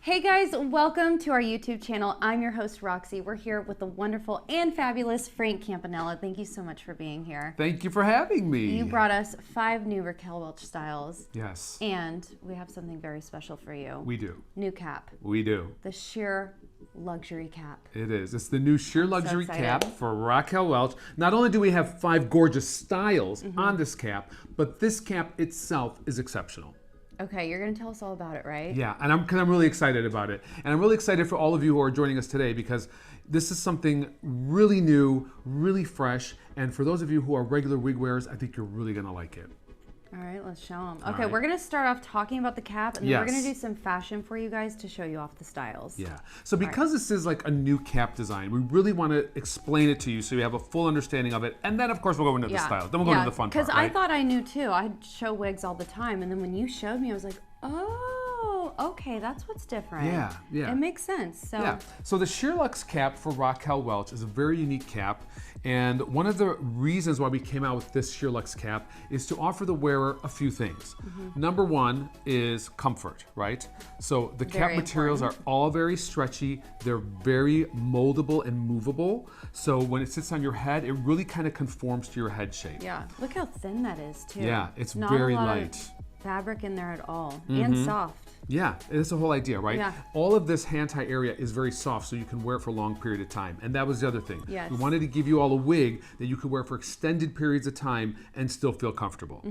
Hey guys, welcome to our YouTube channel. I'm your host, Roxie. We're here with the wonderful and fabulous Frank Campanella. Thank you so much for being here. Thank you for having me. You brought us 5 new Raquel Welch styles. Yes. And we have something very special for you. We do. New cap. We do. The sheer luxury cap. It is. It's the new sheer luxury so cap for Raquel Welch. Not only do we have 5 gorgeous styles on this cap, but this cap itself is exceptional. Okay, you're going to tell us all about it, right? Yeah, and I'm really excited about it. And I'm really excited for all of you who are joining us today because this is something really new, really fresh. And for those of you who are regular wig wearers, I think you're really going to like it. All right, let's show them. Okay, we're going to start off talking about the cap, and then we're going to do some fashion for you guys to show you off the styles. Yeah. So because this is like a new cap design, we really want to explain it to you so you have a full understanding of it. And then, of course, we'll go into the styles. Then we'll go into the fun part, because I thought I knew too. I show wigs all the time, and then when you showed me, I was like, oh, okay, that's what's different. Yeah, yeah. It makes sense. So, yeah. So the Sheer Luxe cap for Raquel Welch is a very unique cap. And one of the reasons why we came out with this Sheer Luxe cap is to offer the wearer a few things. Number one is comfort, right? So the cap materials are all very stretchy. They're very moldable and movable. So when it sits on your head, it really kind of conforms to your head shape. Yeah, look how thin that is too. Yeah, it's Not very a lot light. Of fabric in there at all, and soft. Yeah, it's the whole idea, right? Yeah. All of this hand tie area is very soft, so you can wear it for a long period of time. And that was the other thing. Yes. We wanted to give you all a wig that you could wear for extended periods of time and still feel comfortable.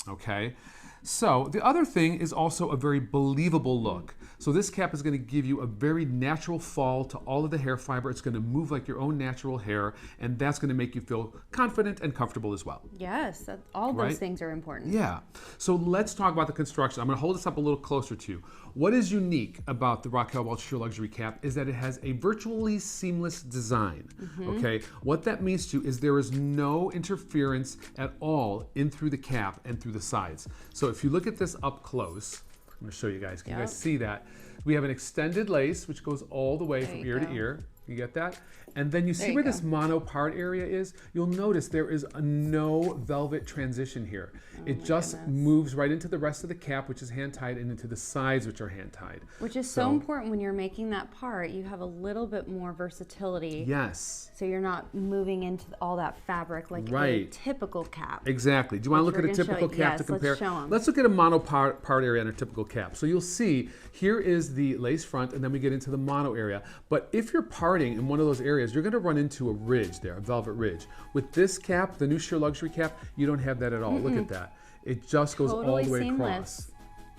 Okay? So the other thing is also a very believable look. So this cap is going to give you a very natural fall to all of the hair fiber. It's going to move like your own natural hair, and that's going to make you feel confident and comfortable as well. Yes, all those things are important. Yeah. So let's talk about the construction. I'm going to hold this up a little closer to you. What is unique about the Raquel Welch Sheer Luxury Cap is that it has a virtually seamless design. Okay. What that means to you is there is no interference at all in through the cap and through the sides. So if you look at this up close, I'm going to show you guys. Can you guys see that? We have an extended lace which goes all the way from ear to ear. You get that? And then you see where this mono part area is? You'll notice there is no velvet transition here. It just moves right into the rest of the cap, which is hand tied, and into the sides, which are hand tied. Which is so important when you're making that part. You have a little bit more versatility. Yes. So you're not moving into all that fabric like a typical cap. Exactly. Do you want to look at a typical cap to compare? Let's show 'em. Let's look at a mono part area and a typical cap. So you'll see here is the lace front, and then we get into the mono area. But if you're parting in one of those areas, you're going to run into a ridge there, a velvet ridge. With this cap, the new Sheer Luxury cap, you don't have that at all. Look at that. It just goes all the way seamless.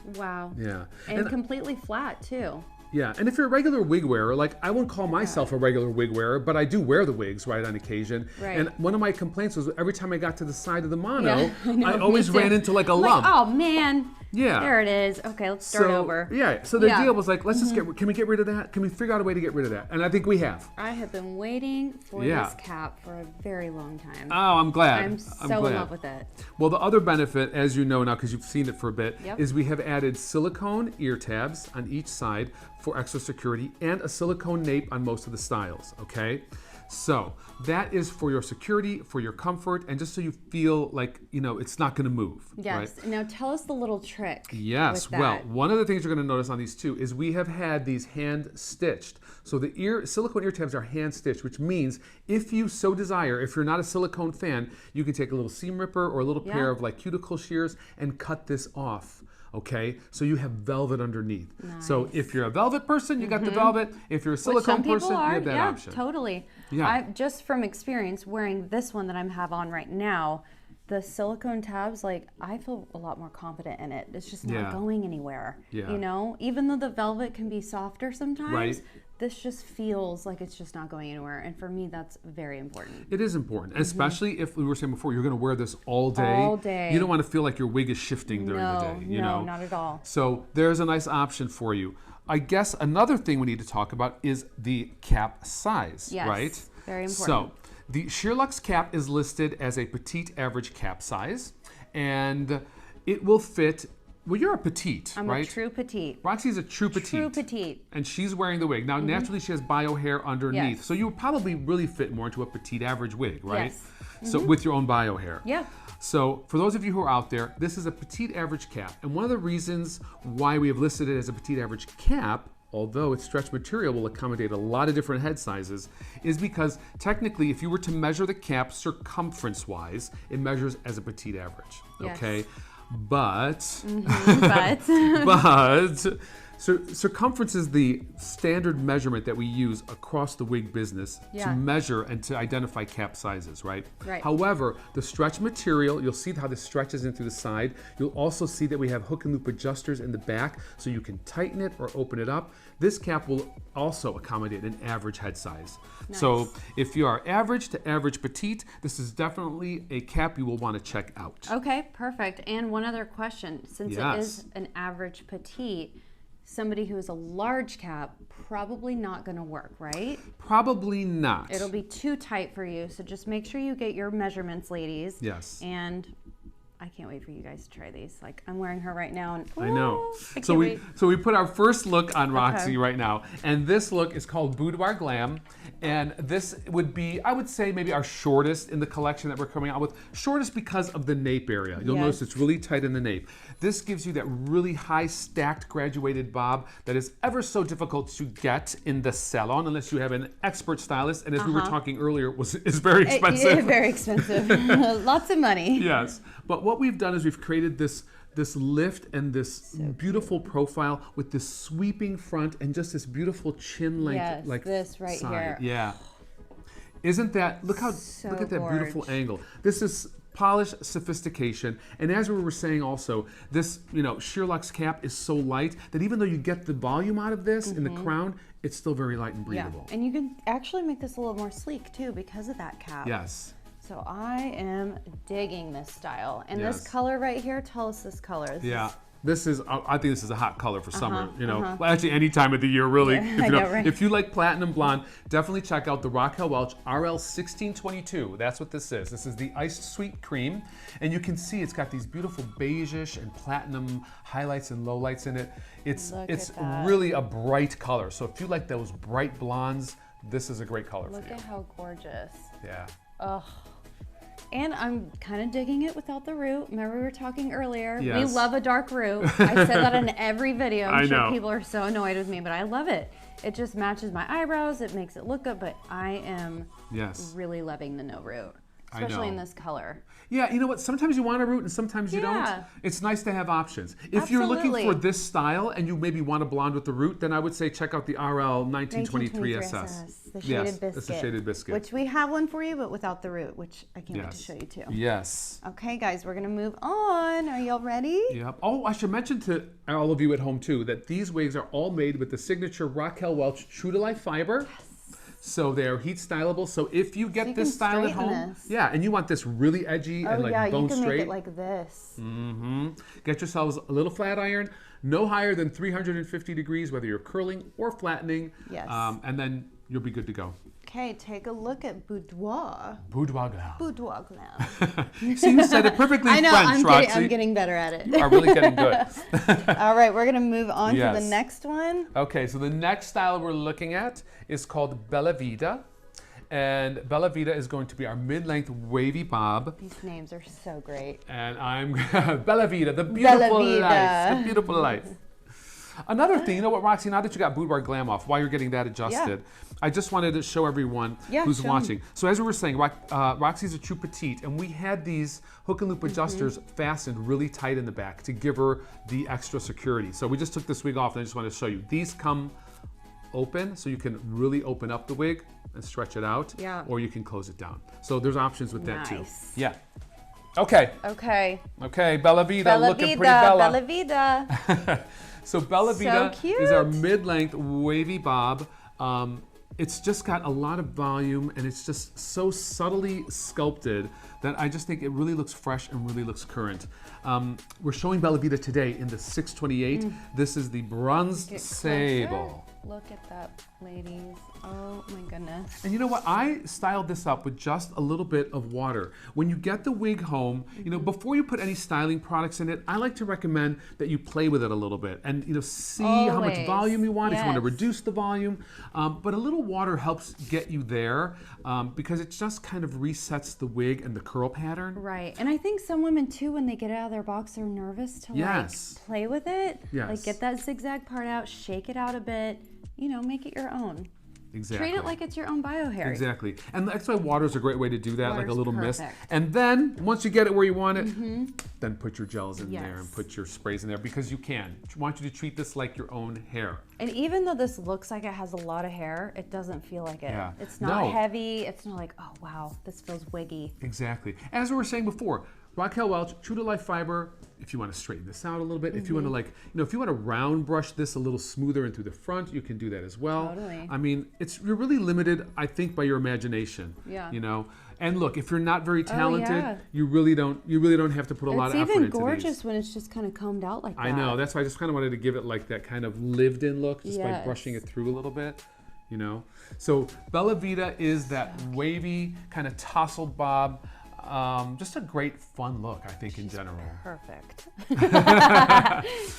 across. Wow. Yeah. And completely flat too. Yeah, and if you're a regular wig wearer, like I wouldn't call myself a regular wig wearer, but I do wear the wigs on occasion. Right. And one of my complaints was every time I got to the side of the mono, I always ran into like a lump. Oh man. Yeah. There it is. Okay, let's start over. Yeah, so the deal was like, let's just can we get rid of that? Can we figure out a way to get rid of that? And I think we have. I have been waiting for this cap for a very long time. Oh, I'm glad. I'm so in love with it. Well, the other benefit, as you know now because you've seen it for a bit, is we have added silicone ear tabs on each side for extra security and a silicone nape on most of the styles, okay? So that is for your security, for your comfort, and just so you feel like, you know, it's not going to move. Yes. Right? Now tell us the little trick. Yes. Well, one of the things you're going to notice on these two is we have had these hand stitched. So the silicone ear tabs are hand stitched, which means if you so desire, if you're not a silicone fan, you can take a little seam ripper or a little pair of like cuticle shears and cut this off. Okay, so you have velvet underneath. Nice. So if you're a velvet person, you got the velvet. If you're a silicone person, you have that option. Totally. Yeah. Just from experience, wearing this one that I have on right now, the silicone tabs, like I feel a lot more confident in it. It's just not going anywhere. Yeah. You know, even though the velvet can be softer sometimes, this just feels like it's just not going anywhere. And for me, that's very important. It is important, especially if we were saying before, you're going to wear this all day. All day. You don't want to feel like your wig is shifting during the day. You know? Not at all. So there's a nice option for you. I guess another thing we need to talk about is the cap size, right? Very important. So the Sheer Luxe cap is listed as a petite average cap size, and it will fit. Well, you're a petite, I'm right? a true petite. Roxie's a true petite. True petite. And she's wearing the wig. Now, naturally, she has bio hair underneath. So you would probably really fit more into a petite average wig, right? Yes. So with your own bio hair. Yeah. So for those of you who are out there, this is a petite average cap. And one of the reasons why we have listed it as a petite average cap although its stretch material will accommodate a lot of different head sizes, is because technically if you were to measure the cap circumference-wise, it measures as a petite average, okay? But, so circumference is the standard measurement that we use across the wig business to measure and to identify cap sizes, right? However, the stretch material, you'll see how this stretches in through the side. You'll also see that we have hook and loop adjusters in the back so you can tighten it or open it up. This cap will also accommodate an average head size. So if you are average to average petite, this is definitely a cap you will want to check out. Okay, perfect. And one other question, since it is an average petite, somebody who is a large cap, probably not going to work, right? Probably not. It'll be too tight for you, so just make sure you get your measurements, ladies. Yes. And I can't wait for you guys to try these. Like, I'm wearing her right now, and I know. So we put our first look on Roxie right now, and this look is called Boudoir Glam, and this would be, I would say, maybe our shortest in the collection that we're coming out with. Shortest because of the nape area. You'll notice it's really tight in the nape. This gives you that really high stacked graduated bob that is ever so difficult to get in the salon unless you have an expert stylist, and as we were talking earlier, is very expensive. Very expensive. Lots of money. Yes. But what we've done is we've created this lift and this beautiful profile with this sweeping front and just this beautiful chin length, like this right side. here. Yeah. Isn't that, look at that beautiful angle. This is polished sophistication. And as we were saying also, this, sheer luxe cap is so light that even though you get the volume out of this in the crown, it's still very light and breathable. And you can actually make this a little more sleek too because of that cap. Yes. So I am digging this style. And this color right here, tell us this color. This is, I think this is a hot color for summer, Well, actually any time of the year, really. If you like platinum blonde, definitely check out the Raquel Welch RL 1622. That's what this is. This is the iced sweet cream. And you can see it's got these beautiful beigeish and platinum highlights and lowlights in it. It's really a bright color. So if you like those bright blondes, this is a great color for you. Look at how gorgeous. Yeah. Ugh. And I'm kind of digging it without the root. Remember we were talking earlier. Yes. We love a dark root. I said that in every video. I'm sure know. People are so annoyed with me, but I love it. It just matches my eyebrows. It makes it look good, but I am really loving the no root, especially in this color. Yeah, you know what? Sometimes you want a root and sometimes you don't. It's nice to have options. If you're looking for this style and you maybe want a blonde with the root, then I would say check out the RL 1923 SS. The shaded biscuit. It's the shaded biscuit. Which we have one for you, but without the root, which I can't wait to show you too. Yes. Okay, guys, we're going to move on. Are y'all ready? Yep. Oh, I should mention to all of you at home too that these wigs are all made with the signature Raquel Welch True to Life fiber. So they're heat stylable. So if you get this style at home, and you want this really edgy and like bone straight, you can make it like this. Get yourselves a little flat iron, no higher than 350 degrees, whether you're curling or flattening. Yes. And then you'll be good to go. Okay, take a look at Boudoir. Boudoir Glam. Boudoir Glam. See, you said it perfectly French, Roxie. I'm getting better at it. You are really getting good. All right, we're going to move on to the next one. Okay, so the next style we're looking at is called Bella Vita. And Bella Vita is going to be our mid-length wavy bob. These names are so great. And I'm Bella Vita, the beautiful life. The beautiful life. Another thing, you know what, Roxie, now that you got Boudoir Glam off, while you're getting that adjusted, I just wanted to show everyone who's watching. So as we were saying, Roxie's a true petite, and we had these hook and loop adjusters fastened really tight in the back to give her the extra security. So we just took this wig off, and I just wanted to show you. These come open, so you can really open up the wig and stretch it out, or you can close it down. So there's options with that too. Yeah. Okay. Okay, Bella Vita, looking pretty Bella. Bella Vita. So Bella Vita is our mid-length wavy bob. It's just got a lot of volume and it's just so subtly sculpted that I just think it really looks fresh and really looks current. We're showing Bella Vita today in the 628. This is the bronze sable. Look at that, ladies. Oh my goodness. And you know what? I styled this up with just a little bit of water. When you get the wig home, you know, before you put any styling products in it, I like to recommend that you play with it a little bit and, you know, see how much volume you want, if you want to reduce the volume. But a little water helps get you there because it just kind of resets the wig and the curl pattern. Right. And I think some women too, when they get it out of their box, they're nervous to like play with it. Yes. Like get that zigzag part out, shake it out a bit, you know, make it your own. Exactly. Treat it like it's your own bio hair. Exactly. And that's why water is a great way to do that, Water's like a little mist. perfect. And then, once you get it where you want it, then put your gels in there and put your sprays in there because you can. I want you to treat this like your own hair. And even though this looks like it has a lot of hair, it doesn't feel like it. Yeah. It's not heavy. It's not like, oh wow, this feels wiggy. Exactly. As we were saying before, Raquel Welch, true to life fiber. If you want to straighten this out a little bit, if you want to like, you know, if you want to round brush this a little smoother and through the front, you can do that as well. Totally. I mean, you're really limited, I think, by your imagination. Yeah. You know, and look, if you're not very talented, you really don't have to put a lot of effort into these. It's even gorgeous when it's just kind of combed out like that. I know. That's why I just kind of wanted to give it like that kind of lived-in look, just by brushing it through a little bit. You know, so Bella Vita is that wavy kind of tousled bob. Just a great fun look, I think, in general. Perfect.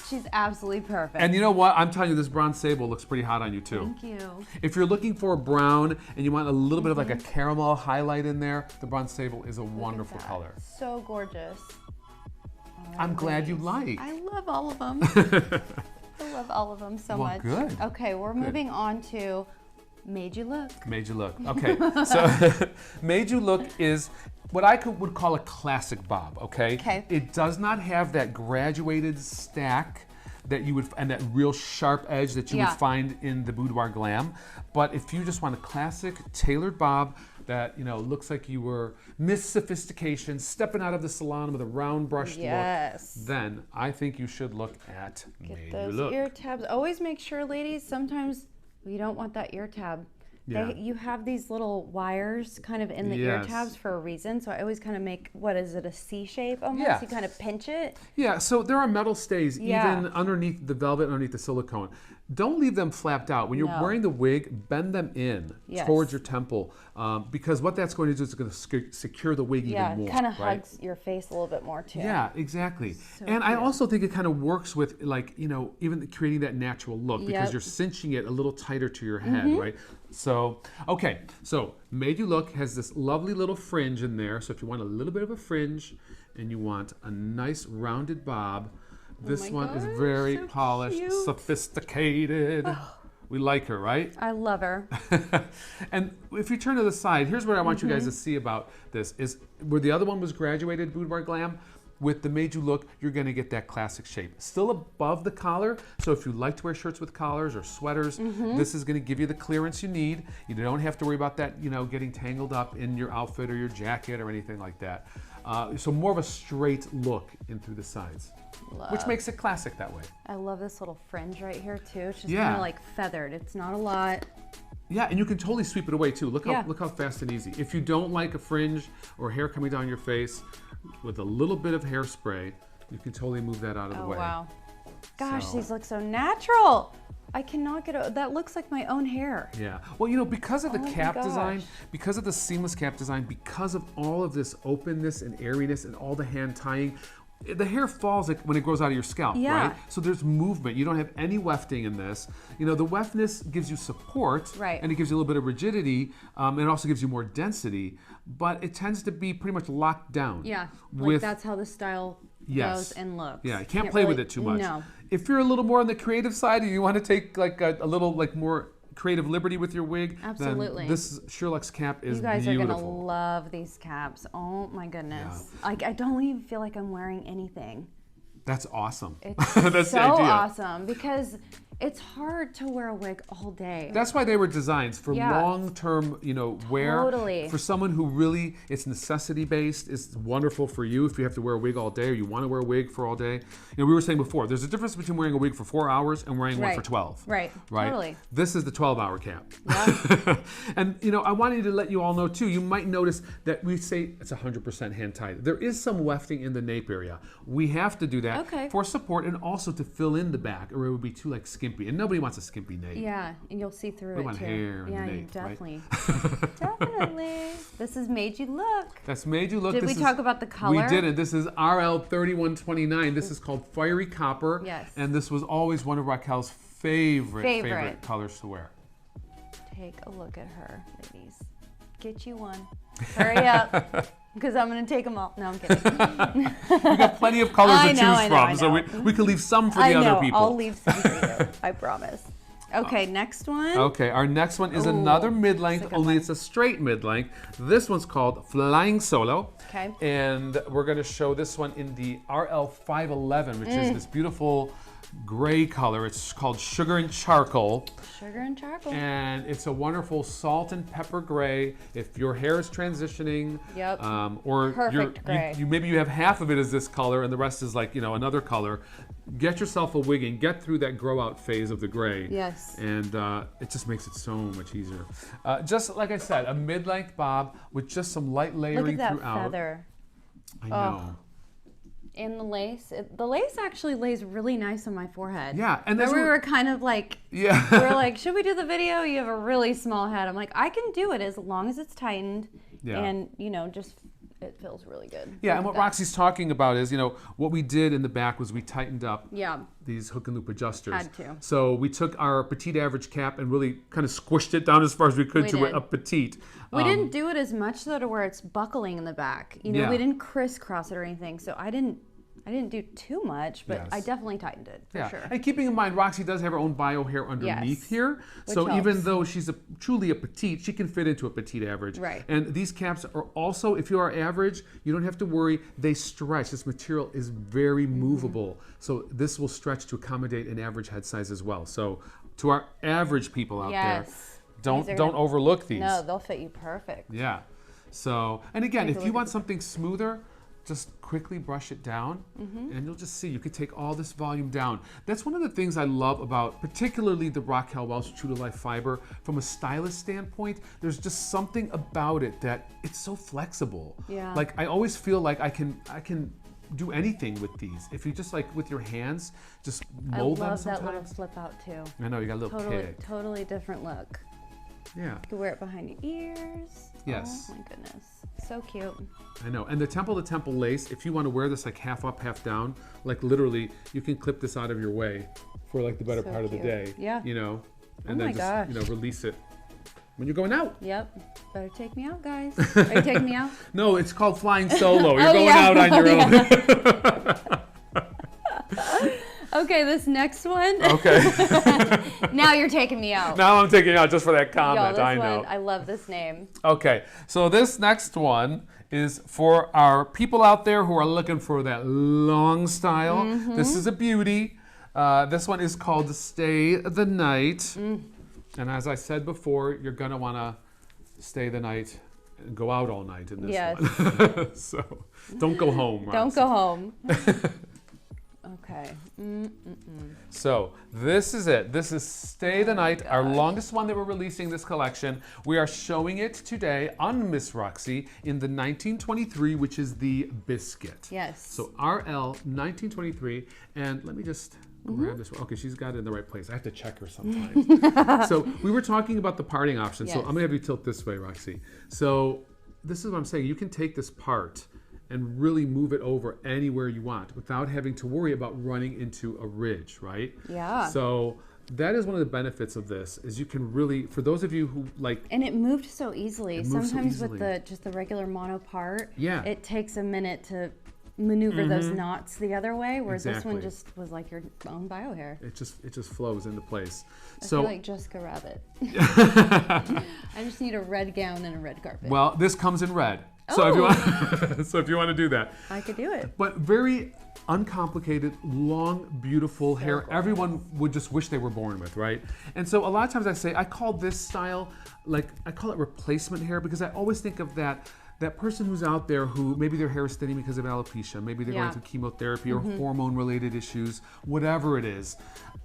She's absolutely perfect. And you know what? I'm telling you, this bronze sable looks pretty hot on you too. Thank you. If you're looking for a brown and you want a little bit of like a caramel highlight in there, the bronze sable is a wonderful color. So gorgeous. I'm glad you like. I love all of them. I love all of them so much. Good. Okay, we're moving on to Made You Look. Made You Look. Okay, so Made You Look is what I would call a classic bob, okay? It does not have that graduated stack that you would, and that real sharp edge that you would find in the Boudoir Glam. But if you just want a classic tailored bob that, you know, looks like you were Miss Sophistication, stepping out of the salon with a round brushed look, then I think you should look at Made You Look. Ear tabs. Always make sure, ladies, sometimes you don't want that ear tab. You have these little wires kind of in the ear tabs for a reason. So I always kind of make, what is it, a C shape almost? You kind of pinch it. Yeah, so there are metal stays even underneath the velvet, underneath the silicone. Don't leave them flapped out. When you're wearing the wig, bend them in towards your temple because what that's going to do is it's going to secure the wig even more. Yeah, kind of hugs your face a little bit more too. Yeah, exactly. So and I also think it kind of works with, like, you know, even creating that natural look because you're cinching it a little tighter to your head, right? So, okay, so Made You Look has this lovely little fringe in there. So if you want a little bit of a fringe and you want a nice rounded bob, this one is very polished, sophisticated. We like her, right? I love her. And if you turn to the side, here's what I want you guys to see about this, is where the other one was graduated Boudoir Glam, with the Made You Look, you're gonna get that classic shape. Still above the collar, so if you like to wear shirts with collars or sweaters, this is gonna give you the clearance you need. You don't have to worry about that, you know, getting tangled up in your outfit or your jacket or anything like that. So more of a straight look in through the sides. Which makes it classic that way. I love this little fringe right here too. It's just kind of like feathered. It's not a lot. Yeah, and you can totally sweep it away too. Look how fast and easy. If you don't like a fringe or hair coming down your face, with a little bit of hairspray, you can totally move that out of the way. Oh wow. Gosh, these look so natural. I cannot get that looks like my own hair. Yeah. Well, you know, because of the cap design, because of the seamless cap design, because of all of this openness and airiness and all the hand tying, the hair falls when it grows out of your scalp, right? So there's movement. You don't have any wefting in this. You know, the weftness gives you support, and it gives you a little bit of rigidity, and it also gives you more density, but it tends to be pretty much locked down. Yeah, like that's how the style goes and looks. Yeah, you can't play with it too much. No. If you're a little more on the creative side and you want to take like a little like more creative liberty with your wig, then this Sherlock's cap is beautiful. You guys are gonna love these caps. Oh my goodness. Like I don't even feel like I'm wearing anything. That's awesome. It's That's so the idea. Awesome because it's hard to wear a wig all day. That's why they were designed for long-term, you know, wear. Totally. For someone who really, it's necessity-based. It's wonderful for you if you have to wear a wig all day or you want to wear a wig for all day. You know, we were saying before, there's a difference between wearing a wig for 4 hours and wearing one for 12. Right. Totally. This is the 12-hour cap. Yeah. And, you know, I wanted to let you all know, too, you might notice that we say it's 100% hand-tied. There is some wefting in the nape area. We have to do that for support and also to fill in the back, or it would be too, like, skinny skimpy, and nobody wants a skimpy nape. Yeah, and you'll see through We it want too. hair in Yeah, the you nape, definitely, right? definitely. This has made you look. That's made you look. Did we talk about the color? We didn't. This is RL 3129. This is called Fiery Copper. Yes. And this was always one of Raquel's favorite colors to wear. Take a look at her, ladies. Get you one. Hurry up, because I'm going to take them all. No, I'm kidding. We got plenty of colors to choose from, so we can leave some for the other people. I'll leave some for you. I promise. Okay, next one. Okay, our next one is another mid-length, only it's a straight mid-length. This one's called Flying Solo. Okay. And we're going to show this one in the RL 511, which is this beautiful gray color. It's called Sugar and Charcoal. Sugar and charcoal. And it's a wonderful salt and pepper gray. If your hair is transitioning, yep. Or perfect gray. Maybe you have half of it is this color and the rest is like, another color. Get yourself a wig and get through that grow out phase of the gray. Yes. And it just makes it so much easier. Just like I said, a mid-length bob with just some light layering throughout. Look at that feather. I know. And the lace, the lace actually lays really nice on my forehead. Yeah, and we were kind of like, we were like, should we do the video? You have a really small head. I'm like, I can do it as long as it's tightened, and just it feels really good. Yeah, and what Roxie's talking about is, what we did in the back was we tightened up these hook and loop adjusters. Had to. So we took our petite average cap and really kind of squished it down as far as we could to a petite. We didn't do it as much though to where it's buckling in the back. We didn't crisscross it or anything. So I didn't do too much, but I definitely tightened it for sure. And keeping in mind, Roxie does have her own bio hair underneath here. So even though she's truly a petite, she can fit into a petite average. Right. And these caps are also, if you are average, you don't have to worry. They stretch. This material is very movable. So this will stretch to accommodate an average head size as well. So to our average people out there, don't overlook these. No, they'll fit you perfect. Yeah. So, and again, if you want something smoother, just quickly brush it down and you'll just see you can take all this volume down. That's one of the things I love about particularly the Raquel Welch True to Life fiber. From a stylist standpoint, there's just something about it that it's so flexible. Yeah. Like I always feel like I can do anything with these. If you just like with your hands, just mold them sometimes. I love that little flip out too. I know, you got a little kick. Totally different look. Yeah. You can wear it behind your ears. Yes. Oh my goodness. So cute. I know. And the temple to temple lace, if you want to wear this like half up, half down, like literally you can clip this out of your way for like the better part of the day. Yeah. And then just, release it when you're going out. Yep. Better take me out, guys. Are you taking me out? No, it's called flying solo. You're going out on your own. Okay, this next one. Okay. Now you're taking me out. Now I'm taking you out just for that comment. I know. I love this name. Okay, so this next one is for our people out there who are looking for that long style. This is a beauty. This one is called Stay the Night. And as I said before, you're going to want to stay the night and go out all night in this one. So don't go home, Roxie. Don't go home. Okay. So this is it. This is Stay the Night, our longest one that we're releasing this collection. We are showing it today on Miss Roxie in the 1923, which is the biscuit. Yes. So RL 1923, and let me just grab this one. Okay, she's got it in the right place. I have to check her sometimes. So we were talking about the parting option. So I'm gonna have you tilt this way, Roxie. So this is what I'm saying. You can take this part and really move it over anywhere you want without having to worry about running into a ridge, right? Yeah. So that is one of the benefits of this, is you can really, for those of you who like... And it moved so easily. Sometimes with just the regular mono part, it takes a minute to maneuver those knots the other way, whereas this one just was like your own bio hair. It just flows into place. I feel like Jessica Rabbit. I just need a red gown and a red carpet. Well, this comes in red. So if you want to do that, I could do it. But very uncomplicated, long, beautiful hair. Cool. Everyone would just wish they were born with, right? And so a lot of times I call this style, like I call it replacement hair, because I always think of that that person who's out there who maybe their hair is thinning because of alopecia, maybe they're going through chemotherapy or hormone-related issues, whatever it is.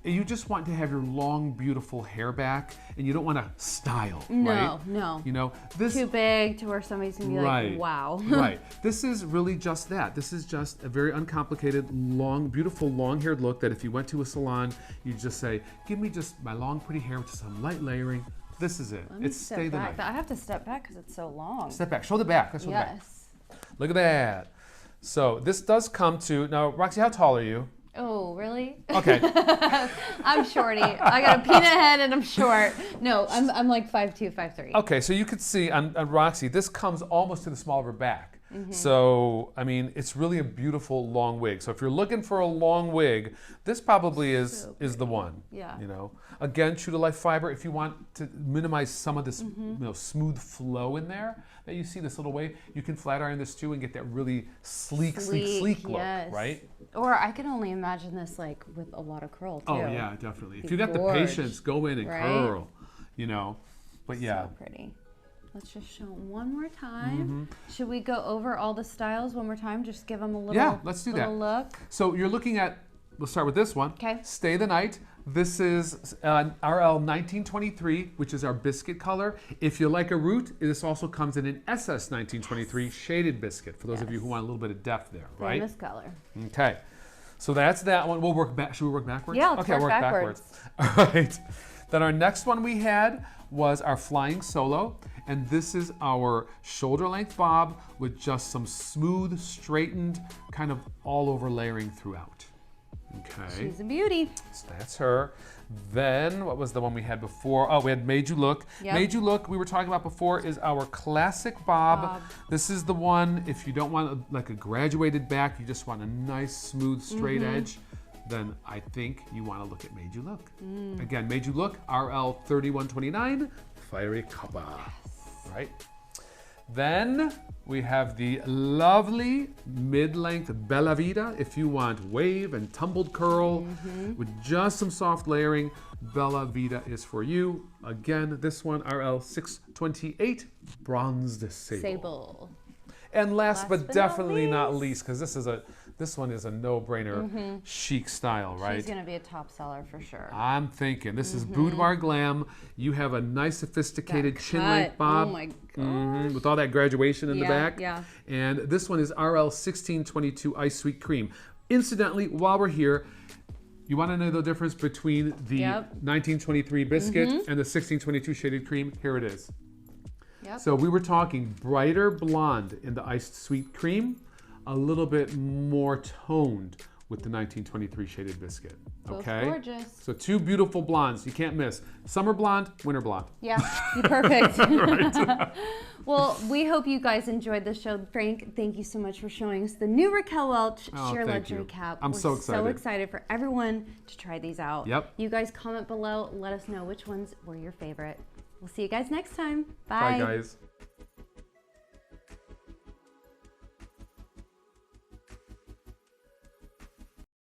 You just want to have your long, beautiful hair back, and you don't want to style, right? No. You know, this too big to where somebody's gonna be like, wow. Right. This is really just that. This is just a very uncomplicated, long, beautiful, long-haired look that if you went to a salon, you just say, give me just my long, pretty hair with some light layering. This is it. It's stay the night. I have to step back because it's so long. Step back. Show the back. Let's show the back. Yes. Look at that. So this does come to, now, Roxie, how tall are you? Oh, really? Okay. I'm shorty. I got a peanut head and I'm short. No, I'm like 5'2", 5'3". Okay, so you could see on Roxie, this comes almost to the small of her back. So, I mean, it's really a beautiful long wig. So if you're looking for a long wig, this probably is the one. Yeah. You know, again, true to life fiber. If you want to minimize some of this, you know, smooth flow in there that you see, this little wave, you can flat iron this too and get that really sleek look, right? Or I can only imagine this like with a lot of curl too. Oh yeah, definitely. If you got the patience, go in and curl, you know. But yeah. So pretty. Let's just show them one more time. Should we go over all the styles one more time? Just give them a little, let's do that. Look. So you're looking at, let's start with this one. Okay. Stay the Night. This is an RL 1923, which is our biscuit color. If you like a root, this also comes in an SS 1923 shaded biscuit, for those of you who want a little bit of depth there, right? Famous color. Okay. So that's that one. We'll work back. Should we work backwards? Yeah, let's work backwards. All right. Then our next one we had was our Flying Solo. And this is our shoulder length bob with just some smooth, straightened, kind of all over layering throughout. Okay. She's a beauty. So that's her. Then, what was the one we had before? Oh, we had Made You Look. Yep. Made You Look, we were talking about before, is our classic bob. This is the one, if you don't want like a graduated back, you just want a nice, smooth, straight edge, then I think you want to look at Made You Look. Again, Made You Look, RL 3129, Fiery Copper. Right? Then we have the lovely mid-length Bella Vita. If you want wave and tumbled curl with just some soft layering, Bella Vita is for you. Again, this one, RL 628, bronzed sable. And last but definitely not least, because this one is a no-brainer chic style, right? She's gonna be a top seller for sure. I'm thinking this is Boudoir Glam. You have a nice sophisticated chin length bob. Oh my gosh. With all that graduation in the back. Yeah. And this one is RL 1622 Ice Sweet Cream. Incidentally, while we're here, you want to know the difference between the 1923 biscuit and the 1622 shaded cream? Here it is. So we were talking brighter blonde in the iced sweet cream, a little bit more toned with the 1923 shaded biscuit. Okay? Both gorgeous. So two beautiful blondes you can't miss. Summer blonde, winter blonde. Yeah, you're perfect. Well, we hope you guys enjoyed the show. Frank, thank you so much for showing us the new Raquel Welch sheer luxury cap. I'm so excited. So excited for everyone to try these out. Yep. You guys comment below. Let us know which ones were your favorite. We'll see you guys next time. Bye. Bye, guys.